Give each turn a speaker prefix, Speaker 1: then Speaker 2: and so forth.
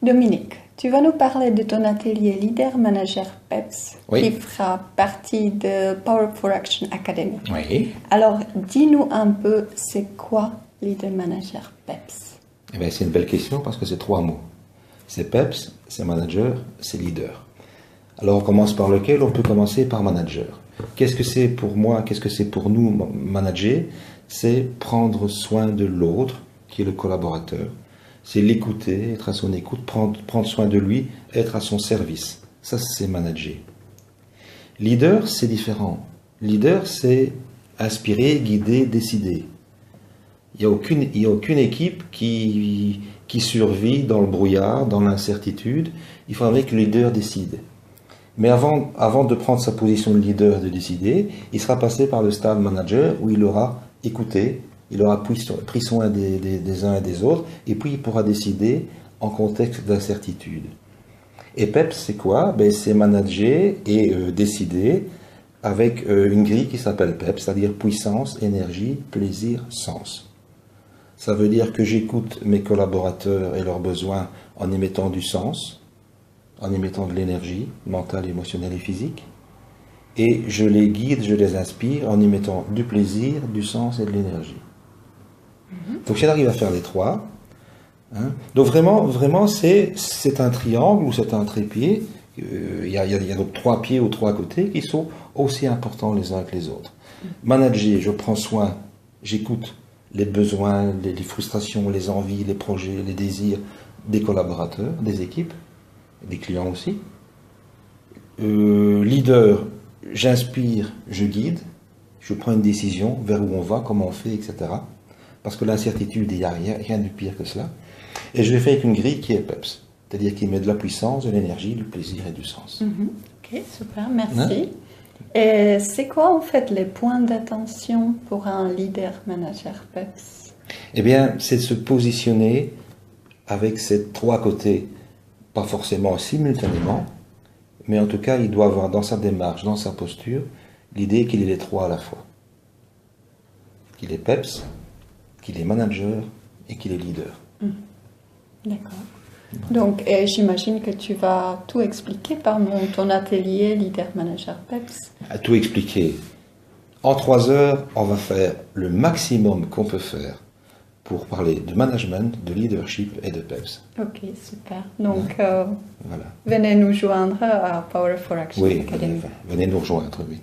Speaker 1: Dominique, tu vas nous parler de ton atelier Leader Manager PEPS qui fera partie de Power for Action Academy.
Speaker 2: Oui.
Speaker 1: Alors, dis-nous un peu, c'est quoi Leader Manager PEPS?
Speaker 2: Eh bien, c'est une belle question parce que c'est 3 mots. C'est PEPS, c'est Manager, c'est Leader. Alors, on commence par lequel? On peut commencer par Manager. Qu'est-ce que c'est pour moi, qu'est-ce que c'est pour nous, manager? C'est prendre soin de l'autre, qui est le collaborateur. C'est l'écouter, être à son écoute, prendre soin de lui, être à son service. Ça, c'est manager. Leader, c'est différent. Leader, c'est inspirer, guider, décider. Il n'y a aucune équipe qui survit dans le brouillard, dans l'incertitude. Il faudrait que le leader décide. Mais avant de prendre sa position de leader, de décider, il sera passé par le stade manager où il aura écouté, il aura pris soin des uns et des autres, et puis il pourra décider en contexte d'incertitude. Et PEPS, c'est quoi? C'est manager et décider avec une grille qui s'appelle PEPS, c'est-à-dire puissance, énergie, plaisir, sens. Ça veut dire que j'écoute mes collaborateurs et leurs besoins en y mettant du sens, en y mettant de l'énergie mentale, émotionnelle et physique. Et je les guide, je les inspire en y mettant du plaisir, du sens et de l'énergie. Donc si j'arrive à faire les 3, donc vraiment c'est un triangle ou c'est un trépied. Il y a donc 3 pieds ou 3 côtés qui sont aussi importants les uns que les autres. Manager, je prends soin, j'écoute les besoins, les frustrations, les envies, les projets, les désirs des collaborateurs, des équipes, des clients aussi. Leader, j'inspire, je guide, je prends une décision vers où on va, comment on fait, etc. Parce que l'incertitude, il n'y a rien de pire que cela. Et je l'ai fait avec une grille qui est PEPS, c'est-à-dire qui met de la puissance, de l'énergie, du plaisir et du sens.
Speaker 1: Ok, super, merci. Et c'est quoi en fait les points d'attention pour un leader manager PEPS?
Speaker 2: Eh bien, c'est de se positionner avec ces 3 côtés, pas forcément simultanément, mais en tout cas, il doit avoir dans sa démarche, dans sa posture, l'idée qu'il est les 3 à la fois. Qu'il est PEPS, qu'il est manager et qu'il est leader.
Speaker 1: D'accord. Donc, j'imagine que tu vas tout expliquer pendant ton atelier Leader Manager PEPS.
Speaker 2: À tout expliquer. En 3 heures, on va faire le maximum qu'on peut faire pour parler de management, de leadership et de PEPS.
Speaker 1: Ok, super. Donc,
Speaker 2: voilà.
Speaker 1: venez nous joindre à Power for Action Academy.
Speaker 2: Venez nous rejoindre, oui.